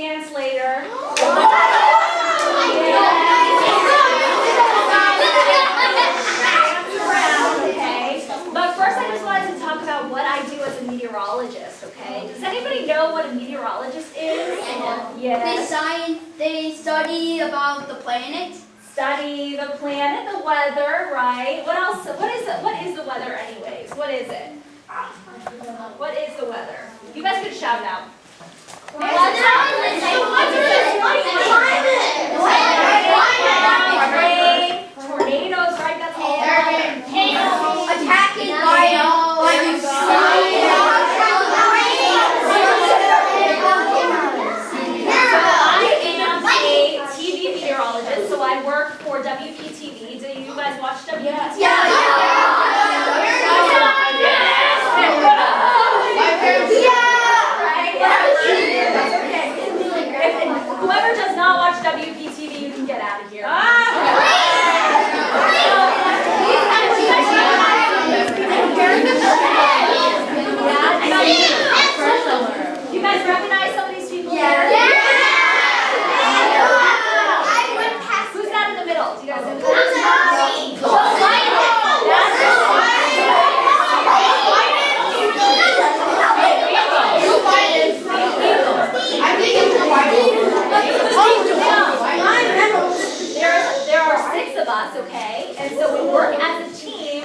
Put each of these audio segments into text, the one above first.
dance later. But first I just wanted to talk about what I do as a meteorologist, okay? Does anybody know what a meteorologist is? Yes. They study about the planets. Study the planet, the weather, right? What else? What is the weather anyways? What is it? What is the weather? You guys could shout it out. Rain, tornadoes, right? That's all. Attacking I am a TV meteorologist, so I work for WPTV. Do you guys watch WPTV? Whoever does not watch WPTV, you can get out of here. You guys recognize some of these people here? Who's that in the middle? Do you guys know There are 6 of us, okay? And so we work as a team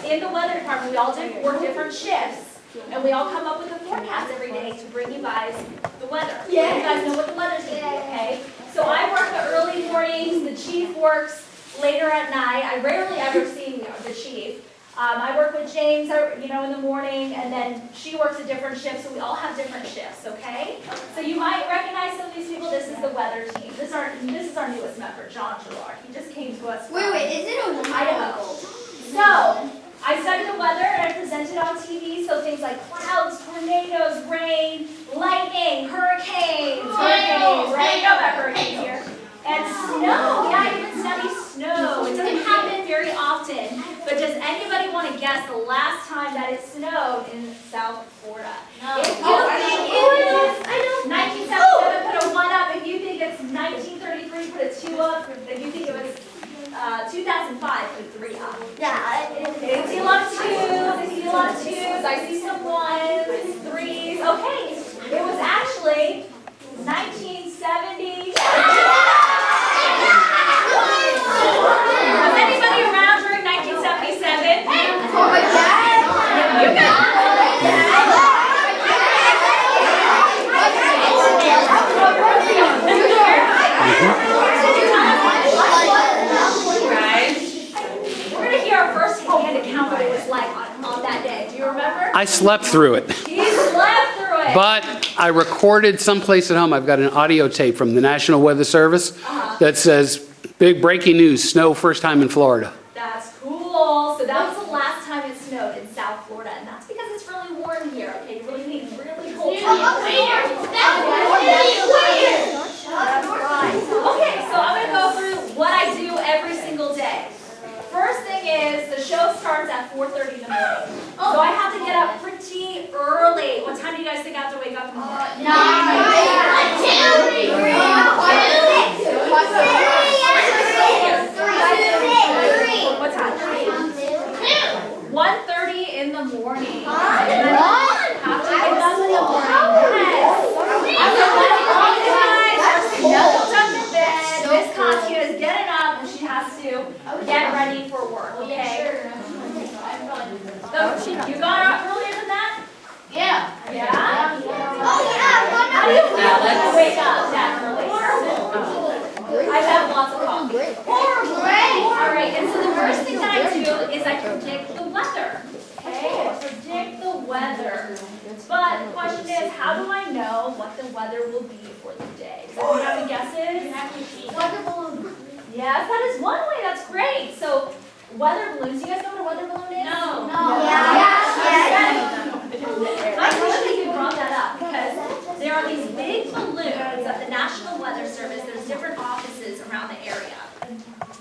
in the weather department. We all work different shifts. And we all come up with a forecast every day to bring you guys the weather. So you guys know what the weather's going to be, okay? So I work the early mornings, the chief works later at night. I rarely ever see the chief. I work with James, in the morning, and then she works a different shift, so we all have different shifts, okay? So you might recognize some of these people. This is the weather team. This is our newest member, John Gerard. He just came to us from is it Idaho. So, I study the weather and I present it on TV, so things like clouds, tornadoes, rain, lightning, hurricanes, right? You know about hurricanes here. And snow, yeah, I even study snow. It doesn't happen very often, but does anybody want to guess the last time that it snowed in South Florida? No. If you think it is 1977, put a 1 up. If you think it's 1933, put a 2 up. If you think it was 2005, put 3 up. Yeah. I see a lot of 2s, I see some 1s, 3s. Okay, it was actually 1970. Was anybody around during 1977? Oh my God! You guys. We're going to hear our first-hand account what it was like on that day. Do you remember? I slept through it. He slept through it. But I recorded someplace at home. I've got an audio tape from the National Weather Service that says, big breaking news, snow first time in Florida. That's cool. So that was the last time it snowed in South Florida, and that's because it's really warm here. Okay, you really need really cold temps. That's right. Okay, so I'm going to go through what I do every single day. First thing is, the show starts at 4:30 in the morning. So I have to get up pretty early. What time do you guys think I have to wake up in the morning? 9. What time? 1:30 in the morning. Have to wake up in the morning. Yes. Miss Kahtia is getting up and she has to get ready for work, okay? So, you got up earlier than that? Yeah. Yeah? How do you feel when you wake up that early? I've had lots of coffee. Alright, and so the first thing that I do is I predict the weather. Okay, I predict the weather. But the question is, how do I know what the weather will be for the day? Does anyone have any guesses? Weather balloon. Yes, that is one way. That's great. So, weather balloons. Do you guys know what a weather balloon is? No. I'm glad you brought that up because there are these big balloons at the National Weather Service. There's different offices around the area.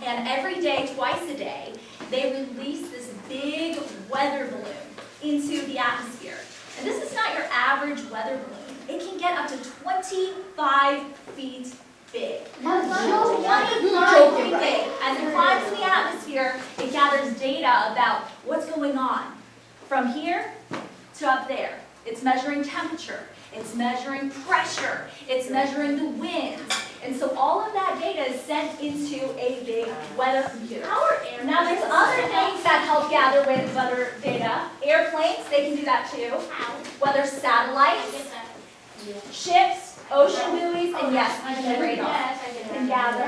And every day, twice a day, they release this big weather balloon into the atmosphere. And this is not your average weather balloon. It can get up to 25 feet big. 25 feet big. As it climbs in the atmosphere, it gathers data about what's going on from here to up there. It's measuring temperature. It's measuring pressure. It's measuring the winds. And so all of that data is sent into a big weather computer. Now there's other things that help gather weather data. Airplanes, they can do that too. Weather satellites, ships, ocean buoys, and yes, even the radar can gather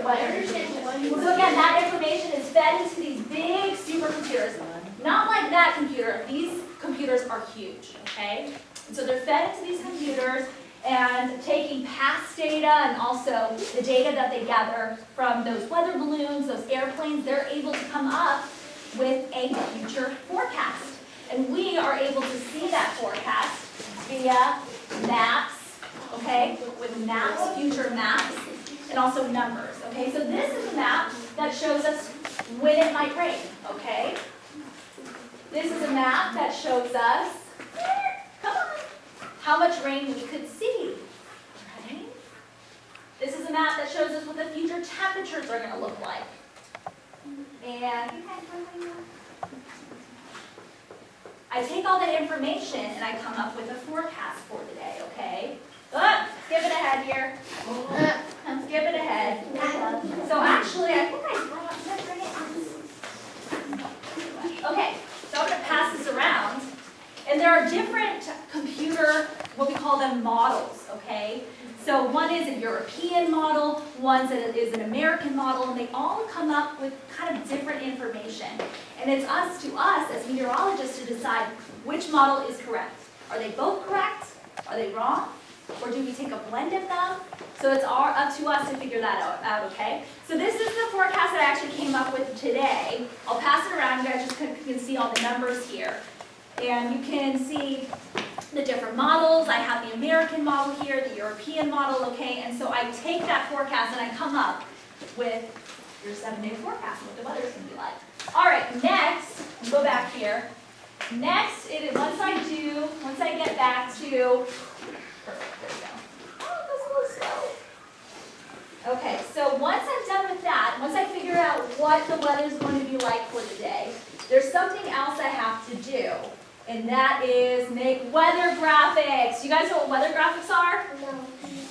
weather. So again, that information is fed into these big supercomputers. Not like that computer. These computers are huge, okay? And so they're fed into these computers and taking past data and also the data that they gather from those weather balloons, those airplanes, they're able to come up with a future forecast. And we are able to see that forecast via maps, okay, with maps, future maps, and also numbers, okay? So this is a map that shows us when it might rain, okay? This is a map that shows us, come on, how much rain we could see, right? This is a map that shows us what the future temperatures are going to look like. And I take all that information and I come up with a forecast for the day, okay? Skip it ahead here. I'm skipping ahead. So actually, I think I brought, did I bring it? Okay, so I'm going to pass this around. And there are different computer, what we call them, models, okay? So one is a European model, one is an American model, and they all come up with kind of different information. And it's up to us as meteorologists to decide which model is correct. Are they both correct? Are they wrong? Or do we take a blend of them? So it's all up to us to figure that out, okay? So this is the forecast that I actually came up with today. I'll pass it around. You guys just can see all the numbers here. And you can see the different models. I have the American model here, the European model, okay? And so I take that forecast and I come up with your 7-day forecast, what the weather's going to be like. All right, next, go back here. Next, once I get back to, perfect, there we go. Oh, it goes a little slow. Okay, so once I'm done with that, once I figure out what the weather's going to be like for the day, there's something else I have to do. And that is make weather graphics. You guys know what weather graphics are? No.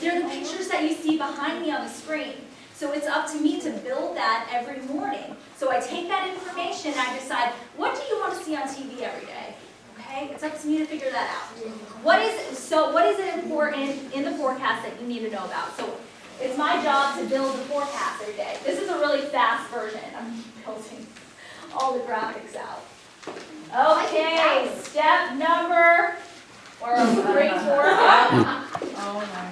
They're the pictures that you see behind me on the screen. So it's up to me to build that every morning. So I take that information and I decide, what do you want to see on TV every day? Okay? It's up to me to figure that out. What is it important in the forecast that you need to know about? So it's my job to build the forecast every day. This is a really fast version. I'm building all the graphics out. Okay, step number, or 3, 4.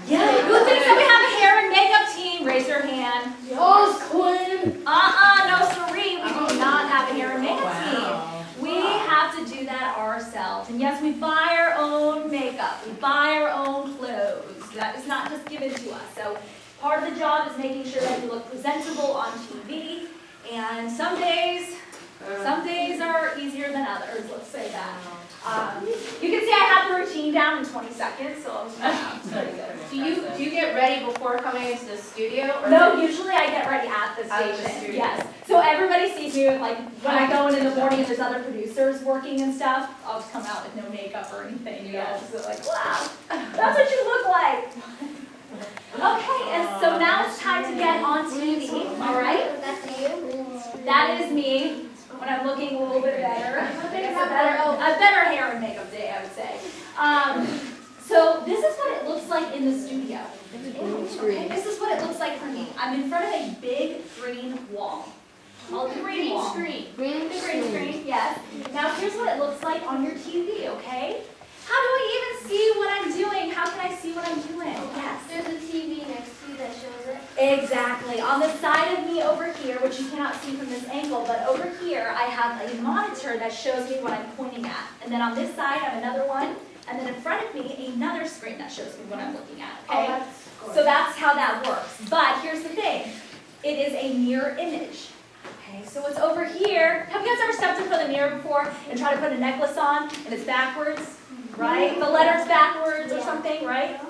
Yeah, who thinks that we have a hair and makeup team? Raise your hand. Yes, Quinn. No siree, we do not have a hair and makeup team. We have to do that ourselves. And yes, we buy our own makeup. We buy our own clothes. That is not just given to us. So part of the job is making sure that we look presentable on TV. And some days are easier than others, let's say that. You can see I have the routine down in 20 seconds, so it's pretty good. Do you get ready before coming into the studio? Or No, usually I get ready at the station, yes. So everybody sees me, like, when I go in the morning and there's other producers working and stuff, I'll just come out with no makeup or anything, you know, just like, wow, that's what you look like. Okay, and so now it's time to get on TV, all right? That's you. That is me. When I'm looking a little bit better. A better hair and makeup day, I would say. So this is what it looks like in the studio. Okay, this is what it looks like for me. I'm in front of a big green wall. Called the green wall. Green screen, yes. Now here's what it looks like on your TV, okay? How do I even see what I'm doing? How can I see what I'm doing? Yes. There's a TV next to you that shows it. Exactly. On the side of me over here, which you cannot see from this angle, but over here I have a monitor that shows me what I'm pointing at. And then on this side I have another one, and then in front of me another screen that shows me what I'm looking at. Okay? So that's how that works. But here's the thing. It is a mirror image. Okay, so it's over here. Have you guys ever stepped in front of the mirror before and tried to put a necklace on and it's backwards? right? The letter's backwards or something, right?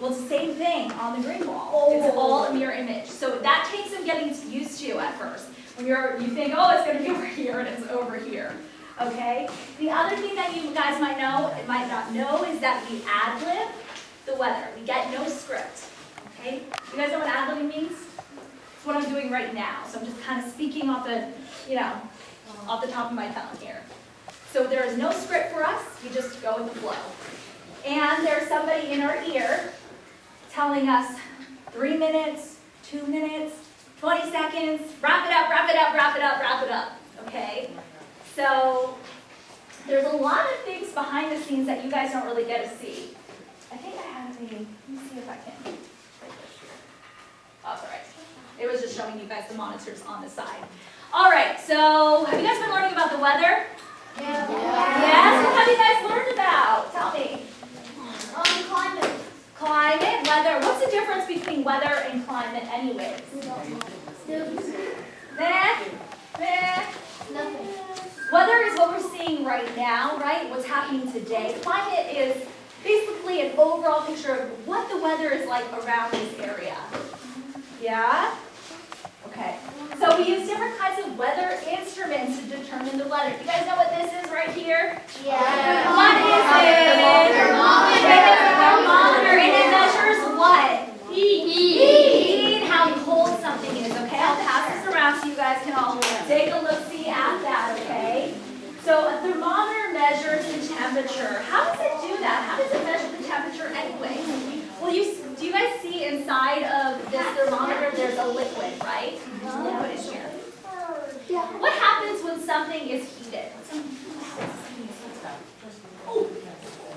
Well, it's the same thing on the green wall. It's all a mirror image. So that takes some getting used to at first. When you think, oh, it's going to be over here, and it's over here. Okay? The other thing that you guys might not know, is that we ad-lib the weather. We get no script. Okay? You guys know what ad-libbing means? It's what I'm doing right now. So I'm just kind of speaking off the top of my tongue here. So there is no script for us. We just go with the flow. And there's somebody in our ear telling us 3 minutes, 2 minutes, 20 seconds, wrap it up, wrap it up, wrap it up, wrap it up, okay? So there's a lot of things behind the scenes that you guys don't really get to see. I think I have let me see if I can. Oh, it's all right. It was just showing you guys the monitors on the side. All right, so have you guys been learning about the weather? Yeah. Yes? What have you guys learned about? Tell me. Climate. Climate, weather. What's the difference between weather and climate anyways? Nothing. Weather is what we're seeing right now, right? What's happening today. Climate is basically an overall picture of what the weather is like around this area. Yeah? Okay. So we use different kinds of weather instruments to determine the weather. You guys know what this is right here? Yeah. What is it? Thermometer. It is a thermometer, and it measures what? Heat. How cold something is, okay? I'll pass this around so you guys can all take a look-see at that, okay? So a thermometer measures the temperature. How does it do that? How does it measure the temperature anyway? Well, do you guys see inside of this thermometer there's a liquid, right? Put it here. What happens when something is heated?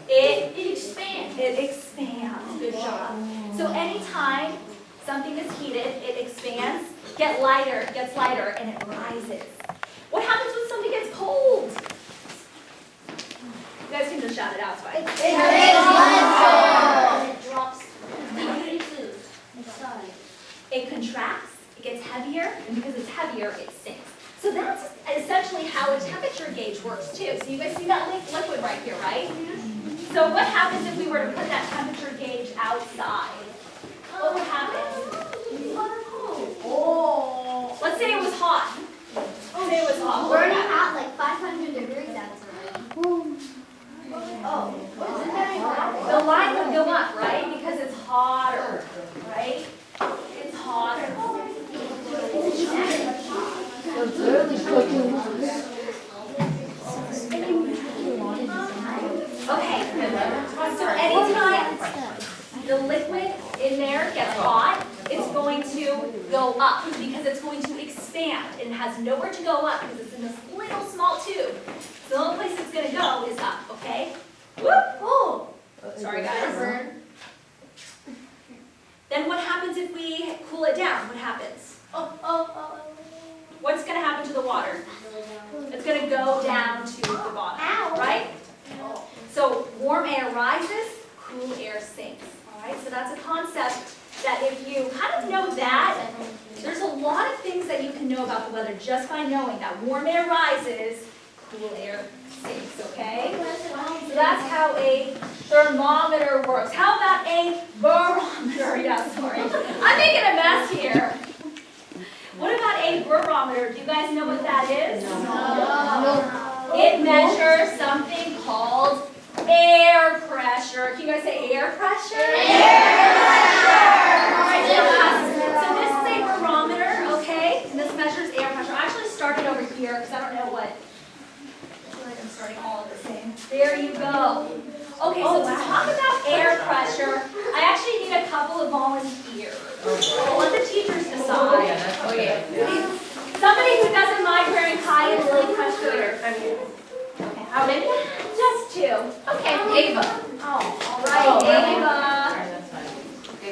It expands. It expands. Good job. So anytime something is heated, it expands, gets lighter, and it rises. What happens when something gets cold? You guys can just shout it out, it's fine. It drops. It contracts, it gets heavier, and because it's heavier, it sinks. So that's essentially how a temperature gauge works too. So you guys see that liquid right here, right? So what happens if we were to put that temperature gauge outside? What would happen? Oh. Let's say it was hot. Say it was hot. Burning hot, like 500 degrees outside. Oh. The line would go up, right? Because it's hotter, right? It's hotter. Okay, so anytime the liquid in there gets hot, it's going to go up because it's going to expand and it has nowhere to go up because it's in this little small tube. So the only place it's going to go is up, okay? Whoop! Oh! Sorry guys. Then what happens if we cool it down? What happens? What's going to happen to the water? It's going to go down to the bottom, right? So warm air rises, cool air sinks. All right, so that's a concept that if you kind of know that, there's a lot of things that you can know about the weather just by knowing that warm air rises, cool air sinks, okay? So that's how a thermometer works. How about a barometer? Yeah, sorry. I'm making a mess here. What about a barometer? Do you guys know what that is? No. It measures something called air pressure. Can you guys say air pressure? Air pressure! All right, so this is a barometer, okay? And this measures air pressure. I actually started over here because I don't know what. I feel like I'm starting all at the same. There you go. Okay, so to talk about air pressure, I actually need a couple of volunteers. I'll let the teachers decide. Somebody who doesn't mind wearing high and low pressure. Okay, how many? Just two. Okay, Ava. Oh, all right, Ava.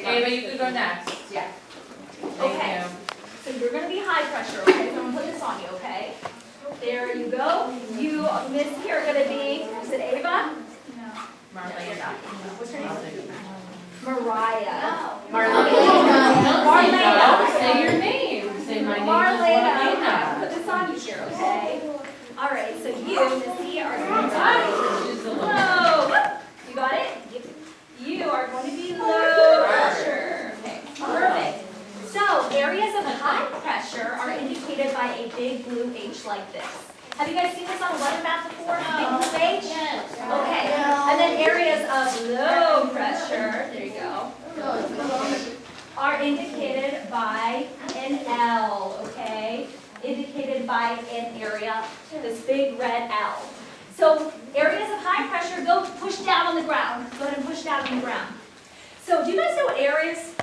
Ava, you can go next. Yeah. Thank Okay. you. So you're going to be high pressure, okay? So I'm going to put this on you, okay? There you go. You, Miss here, are going to be, is it Ava? Marlena. What's her name? Mariah. Marlena. Say your name. Say my name is Marlena. Marlena. Put this on you here, okay? All right, so you, Missy, are going to be low. You got it? You are going to be low pressure. Okay, perfect. So areas of high pressure are indicated by a big blue H like this. Have you guys seen this on a weather map before? Big blue H? Yes. Okay. And then areas of low pressure, there you go, are indicated by an L, okay? Indicated by an area, this big red L. So areas of high pressure, go push down on the ground. Go ahead and push down on the ground. So do you guys know what air is?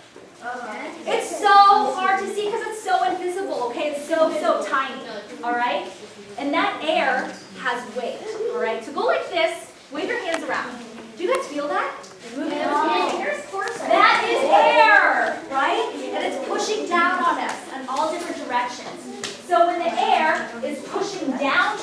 It's so hard to see because it's so invisible, okay? It's so tiny, all right? And that air has weight, all right? So go like this, wave your hands around. Do you guys feel that? Moving those fingers? That is air, right? And it's pushing down on us in all different directions. So when the air is pushing down